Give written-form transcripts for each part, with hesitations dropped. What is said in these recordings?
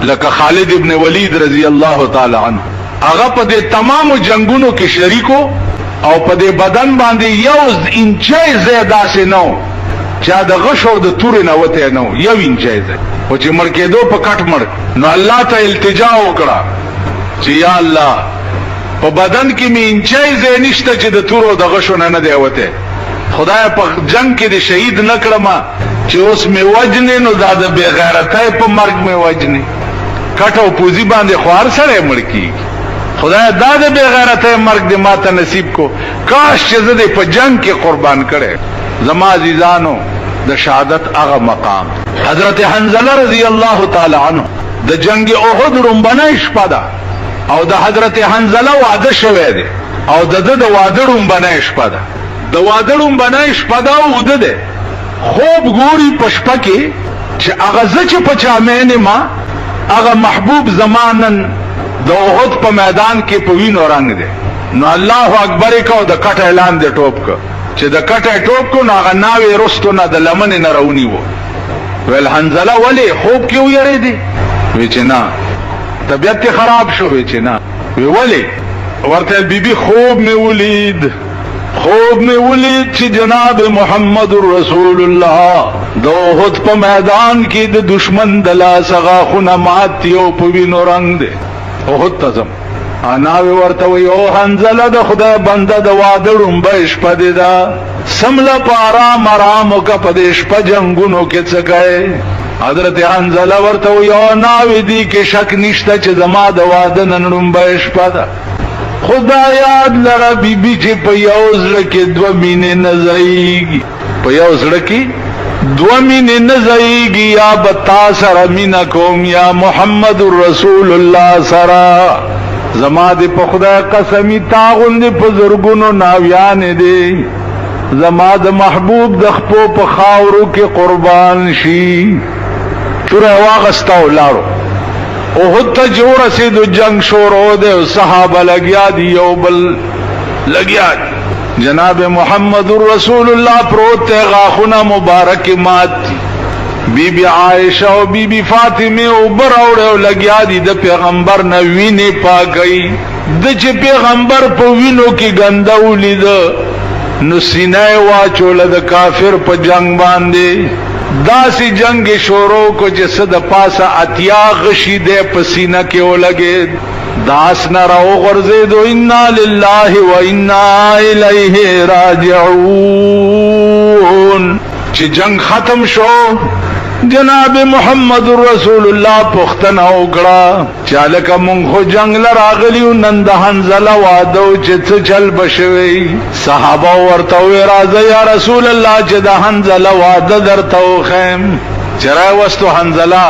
لکه خالد ابن ولید رضی الله تعالی عنہ هغه په دې تمامو جنگونو کې شریکو او په دې بدن باندې یو انچای زیاده سه نو چا د غشو د تور نه وته نو یو انچای زیاده او چې مړ کېدو په کټ مړ نو الله ته التجا وکړه چې یا الله په بدن کې می انچای زیاده نشته چې د تور او د غشو نه دی وته خدای په جنگ کې د شهید نکړم چې اوس می وجنې نو دا د بے غیرتۍ په مرګ می وجنې کټو پوزي باندې خوار سره مړ کی خدای دا د بے غیرتۍ مرګ دې ماته نصیب کو کاش چې زه په جنگ کې قربان کړې زما عزیزانو د شهادت هغه مقام حضرت حنظله رضی الله تعالی عنہ د جنگ احد رومبنه شپه ده او د حضرت حنظله واده شوه دی او د واده رومبنه شپه ده د واده رومبنه شپه ده او ده خوب ګوري پشپه کې چې هغه چې په چامه ما هغه محبوب زمانن د احد په میدان کې په وینو رنگ دی نو الله اکبر کو د کټ اعلان دی ټوپ کو چې د کټ ټوپ کو هغه ناوي رستو نه د لمن نه راونی وو ول حنظله ولی خوب کې ویری دی وی چې نه طبيعت خراب شو وی چې نه وی ولی ورته بیبي خوب می ولید چې جناب محمد رسول الله د احد په میدان کې د دشمن د لاس غاخونه مات یو په وینو رنگ دی احد تزم انا ورته وی او حنظله د خدای بنده د واده رومبه شپه دی دا سمله پارا مرامو کا پدیش په جنگونو کې څه کوي حضرت حنظله ورته وی او ناوی دی کې شک نشته چې زما د واده نن رومبه شپه ده خدا یاد لره بیبي چې په یو ځل کې 2 مینې نه ځایږي په یو ځل کې 2 مینې نه ځایږي یا بتا سره مینا کوم یا محمد رسول الله سره زما دې په خدای قسمی تاغوند په زرګونو ناویان دي زما د محبوب د خپو په خاورو کې قربان شي تر واغستاو لارو احد تا جو رسید جنگ شورو دے صحابہ لگیا دی یو بل لگیا دی جناب محمد رسول اللہ پروتے غاخنا مبارک مات تی بی بی عائشہ و بی بی فاطمہ اوبر اوڑے لگیا دی دا پیغمبر نوینے پا گئی دا چے پیغمبر پا وینو کی گندولی دا نو سینہ واچولا دا کافر پا جنگ باندے داسی جنگ شورو کو جسد پاسا اتیا غشی دے پسینہ کے او لگے داس نہ رو غرزے دو انا للہ و انا الیہ راجعون چی جنگ ختم شو جناب محمد رسول اللہ پختن اوکڑا چالکا منخو جنگ لراغلیو نند حنظلہ وادو چت چل بشوی صحابہ ورتوی رازا یا رسول اللہ چد حنظلہ واد درتو خیم چرائے وستو حنظلہ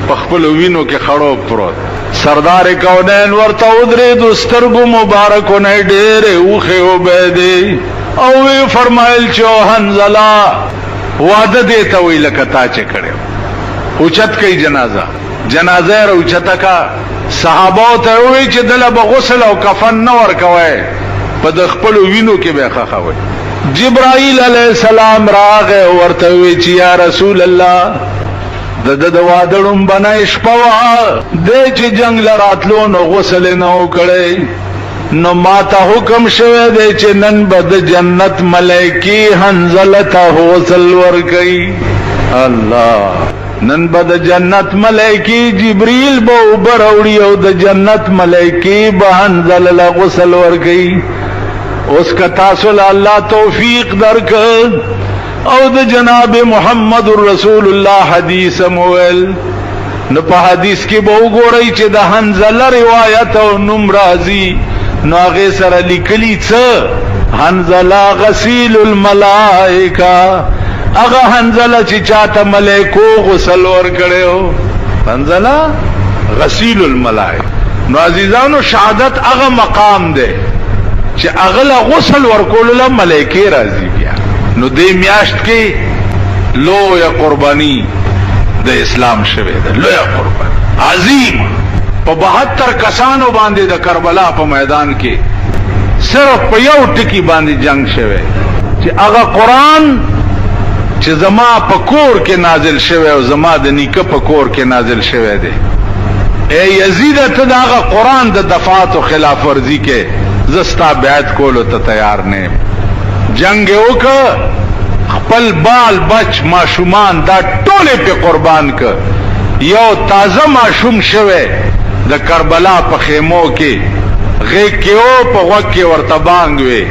پخپلو وینو کے خڑو پروت سردار کونین ورتو درے دسترگو مبارکو نے ڈیرے اوخے عبیدے اوی فرمائل چو حنظلہ وعده دیتا وی لکتا چه کڑے اوچت کئی جنازہ را اوچتا کا صحاباو تا وی چه دل بغسل او کفن نور کوئے پا دخپلو وینو کی بے خخوئے جبرائیل علیہ السلام راغے ورتوی چه یا رسول اللہ د وادرم بنائش پوا دے چه جنگ لراتلو نو غسل نو کڑے نو ماتا حکم شوه دے چه نن بد جنت ملائکی حنظلتا حوصل ورکی اللہ نن بد جنت ملائکی جبریل با اوبر اوڑی او د جنت ملائکی با حنظل غسل ورکی اس کا تاصل اللہ توفیق درک او د جناب محمد رسول اللہ حدیث مویل نو پا حدیث کی با گو رئی چه دا حنظل روایت او نمرازی نو آغی سر لکلی چه حنظلہ غسیل الملائکہ اغا حنظلہ چی چاہتا ملائکو غسل ورکڑے ہو حنظلہ غسیل الملائکہ نو عزیزانو شہادت اغا مقام دے چی اغلا غسل ورکولو ملائکی رازی بیا نو دے میاشت کی لو یا قربانی دے اسلام شوے دے لو یا قربانی عظیم 72 کسانو باندې د کربلا په میدان کې صرف په یو ټکی باندې جنگ شوه چې هغه قرآن چې زما په کور کې نازل شوه او زما د نیکه په کور کې نازل شوه دی اے یزید ته دا قرآن د دفاعت او خلاف ورزی کې زستا بیعت کولو ته تیار نه. جنگ وکړه، خپل بال بچ ماشومان دا ټوله په قربان ک. یو تازه ماشوم شوه د کربلا په خیمو کې غې کې او په وګ کې ورته بانګ وي،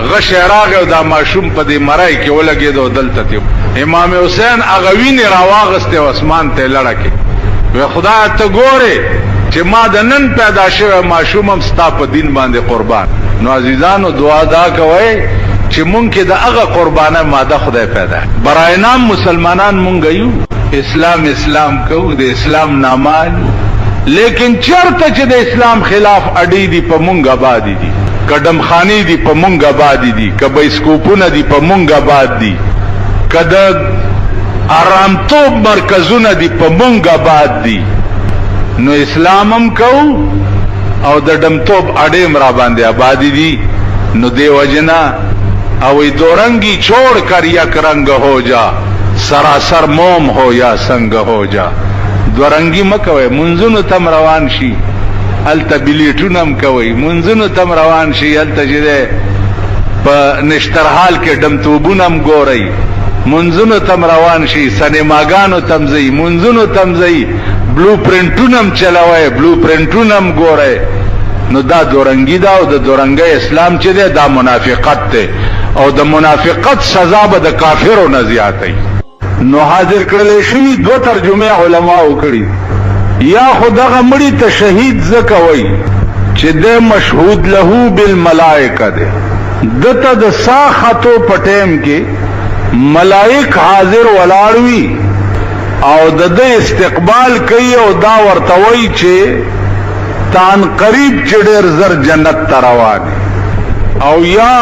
غش راغه دا ماشوم په دې مړای کې ولګېدو. دلته امام حسین اغوین راواغسته او اسمان ته لړکه وی خدای ته ګوره چې ما د نن پیدا شوه ماشوم هم ستا په دین باندې قربان. نو عزیزانو دعا دا کوي چې مونږ کې د هغه قربانه ماده خدای پیدا. برای نام مسلمانان مونږ یو، اسلام کوو، د اسلام نامال، لیکن چرته چې د اسلام خلاف اډی دی په مونږ آبادی دي، کډم خانی دی په مونږ آبادی دي، کبه سکوپونه دی په مونږ آباد دي، کده آرامتوب مرکزونه دی په مونږ آباد دي. نو اسلامم کو او د ډمتوب اډیم را باندې آبادی دي. نو دی وجنا او دورنگی چھوڑ کر یک رنگ ہو جا، سراسر موم ہو یا سنگ ہو جا. دورنگی مکوي، منځونو تم روان شي، الته بلیټونم کوي، منځونو تم روان شي، الته چې په نشترحال کې ډمتوبونم ګوري، منځونو تم روان شي، سینماګانو تم ځي، منځونو تم ځي، بلو پرنټونم چلاوي، بلو پرنټونم ګوري. نو دا دورنگی دا او د دورنګي اسلام چې ده دا منافقت ده، او د منافقت سزا به د کافرو نه زیاتې. نو حاضر کړل شي دو ترجمه علما وکړي. یا خدغه مړی ته شهید زکوي چې د مشهود له بالملائکه ده، دته د ساختو پټیم کې ملائک حاضر ولاړوي او د استقبال کوي او دا ورتوي چې تان قریب چې ډېر زر جنت ته روان. او یا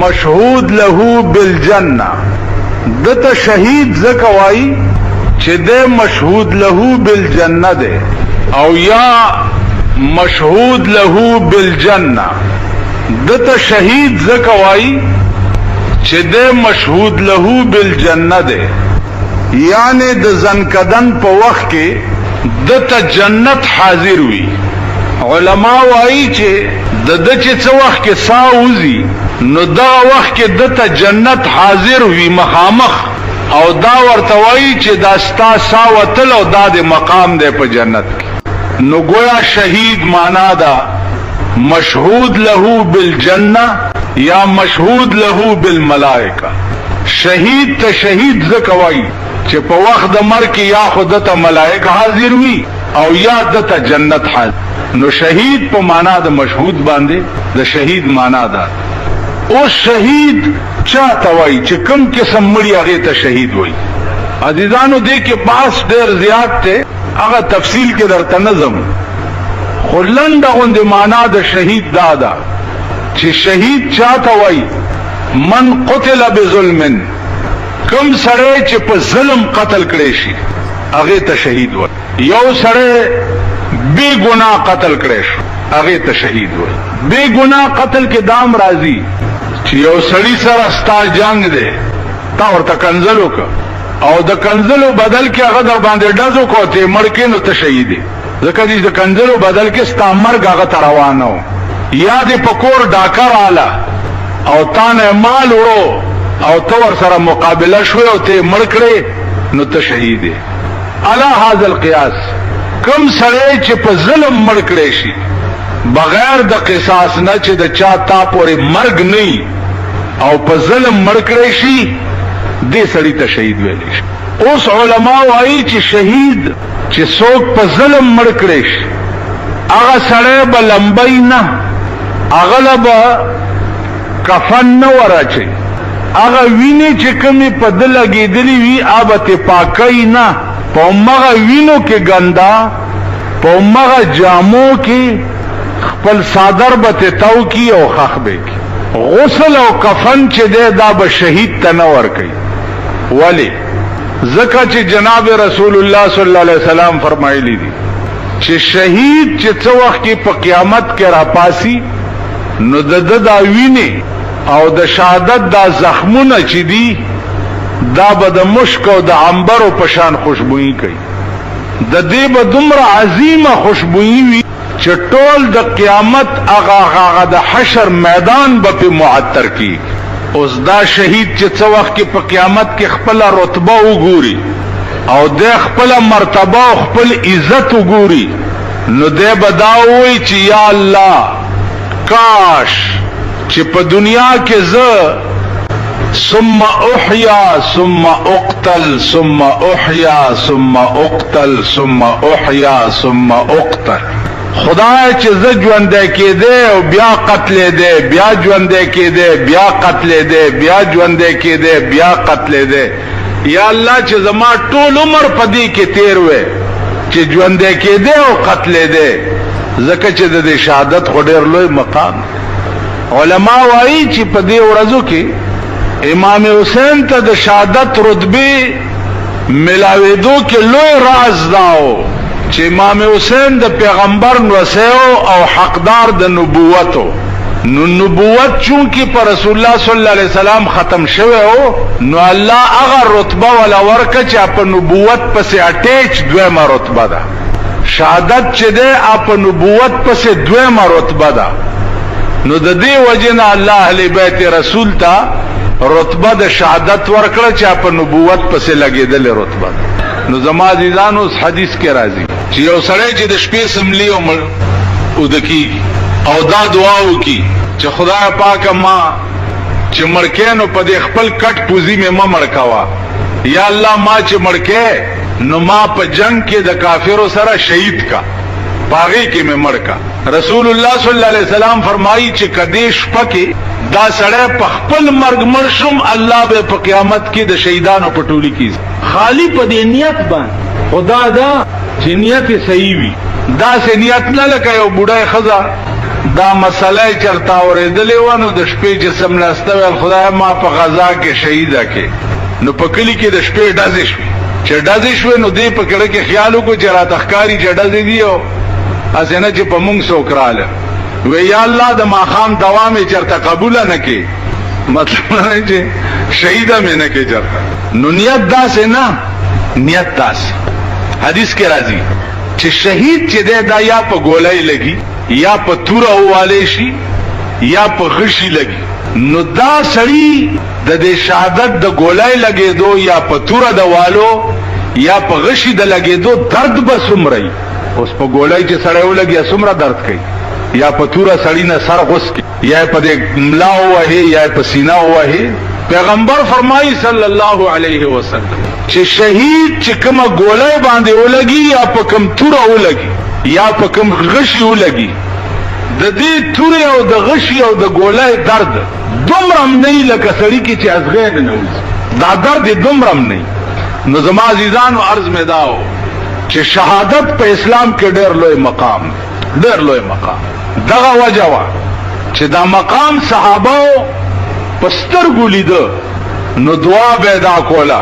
مشهود له بالجنه، دته شهید زکوي چې د مشهود له بالجنه ده. او یا مشهود له بالجنه، دته شهید زکوي چې د مشهود له بالجنه ده. یعنی د زنکدن په وخت کې دته جنت حاضر وي. علما وایي چې د چې څو وخت کې ساوزي نو دا وخت کې دته جنت حاضر وي مخامخ، او دا ورته وایي چې دا ستا ساوتل او دا د مقام دی په جنت کې. نو گویا شهید معنا دا مشهود له بالجنه یا مشهود له بالملائکه. شهید ته شهید زکوي چې په وخت د مرګ کې یا خدته ملائکه حاضر وي او یا دته جنت حاضر. نو شهید په معنا د مشهود باندې د شهید معنا ده. او شهید چاته وای چې کوم قسم مړی هغه ته شهید وای. عزیزانو دې کې باس ډېر زیات ته، هغه تفصیل کې درته نظم خلند غوند معنا د شهید دادا چې شهید چاته وای من قتل بظلم، کوم سره چې په ظلم قتل کړي شي هغه ته شهید وای. یو سره بے گناہ قتل کړي شي هغه ته شهید وای. بے گناہ قتل کې دام راضی چې یو سړی سره ستا جنگ دی، تا ورته کنځلو که او د کنځلو بدل کې هغه در باندې ډزو کو ته مړ کې نو ته شهید دی. ځکه چې د کنځلو بدل کې ستا مرګ هغه ته روانو. یا دې پکور ډاکر آله او تا نه مال وړو او تو ور سره مقابله شوی او ته مړ کړې نو ته شهید دی. علی هذا القياس کم سړی چې په ظلم مړ کړي شي بغیر د قصاص نه چې د چا تا پورې مرګ نه او په ظلم مړ کړي شي دې سړی ته شهید ویل شي. اوس علما وايي چې شهید چې څوک په ظلم مړ کړي شي هغه سړی به لمبای نه، هغه به کفن نه ورچي، هغه ویني چې کومې په ده لګېدلې وي هغه به پاکوي نه، په همغه وینو کې ګندا، په همغه جامو کې خپل صادر به تاو کی او خخ به کی. غسل او کفن چې دی دا به شهید ته نه ورکوي. ولی؟ ځکه چې جناب رسول الله صلی الله علیه وسلم فرمایلی دي چې شهید چې څه وخت کې په قیامت کې راپاسي نو د دا ویني او د شهادت دا زخمونه چې دي دا به د مشک او د عنبر په شان خوشبوئی کوي. د دې به دومره عظیمه خوشبوئی وي چې ټول د قیامت هغه د حشر میدان به په معطر کی. اوس دا شهید چې څو وخت کې په قیامت کې خپل رتبه وګوري او د خپل مرتبه او خپل عزت وګوري، نو دې بداوي چې یا الله کاش چې په دنیا کې زه ثم احیا ثم اقتل ثم احیا ثم اقتل ثم احیا ثم اقتل، خدای چې زه ژوندی کېدی او بیا قتلېدی، بیا ژوندی کېدی بیا قتلېدی، بیا ژوندی کېدی بیا قتلېدی. یا الله چې زما ټول عمر په دې کې تیر وې چې ژوندی کېدی او قتلېدی، ځکه چې د دې شهادت خو ډېر لوی مقام. علما وایي چې په دې ورځو کې امام حسین ته د شهادت رتبه ملاوېدو کې لوی راز داو چې امام حسین د پیغمبر نوسیو او حقدار د نبوتو. نو نبوت چونکی پر رسول الله صلی الله علیه وسلم ختم شوه او نو الله هغه رتبه ولا ورکه چې په نبوت پسې اٹیچ دویمه رتبه ده. شهادت چې ده په نبوت پسې دویمه رتبه ده. نو د دې وجنه الله اهل بیت رسول ته رتبه د شهادت ورکړه چې په نبوت پسې لګیدل رتبه. نو زما عزیزانو حدیث کې راځي چې یو سړی چې د شپې سملی او دکی او دا دعا وکي چې خدای پاک ما چې مړکینو په دې خپل کټ پوزي مې ما مړکوا، یا الله ما چې مړکې نو ما په جنگ کې د کافرو سره شهید کا، باغی کې مې مړکا. رسول الله صلی الله علیه وسلم فرمایي چې کدیش پکې دا سړی په خپل مرګ مرشم الله به په قیامت کې د شهیدانو په ټولي کې خالی په دې نیت باندې خدا دا چې نیت صحیح وي. دا سه نیت نه لکه یو بوډای خزا دا مسله چرتا اورېدلې و نو د شپې جسم لاسته ول خدای ما په غزا کې شهیدا کې، نو په کلی کې د شپې ډزې شوې چې ډزې شوې نو دې په کړه کې خیال وکړو چې را تخکاری چې ډزې دی او اسنه چې په مونږ سوکراله وی یا الله د ماخام دوام چرته قبول نه کې، مطلب نه چې شهید مې نه کې چرته. نو نیت داسې نه، نیت داسې حدیث کې راځي چې شهید چې دا یا په ګولای لګي یا په تور اواله شي یا په غشي لګي، نو دا سړی د دې شهادت د ګولای لګېدو یا په تور د والو یا په غشي د لګېدو درد به سمري. اوس په ګولای چې سړی ولګي سمره درد کوي، یا په تور سړی نه سر غوس کی، یا په دې ملا وه یا په سینا وه. پیغمبر فرمایي صلی الله علیه وسلم چې شهید چې کومه ګولای باندې ولګي یا په کوم تور ولګي یا په کوم غشي ولګي، د دې تور او د غشي او د ګولای درد دومره نه لکه سړی کې چې ازغې نه وځي، دا درد دومره نه. نو زما عزیزانو عرض مې داو چې شهادت په اسلام کې ډېر لوی مقام، ډېر لوی مقام. دغه وجه وا چې دا مقام صحابه پستر ګولیده نو دعا به دا کوله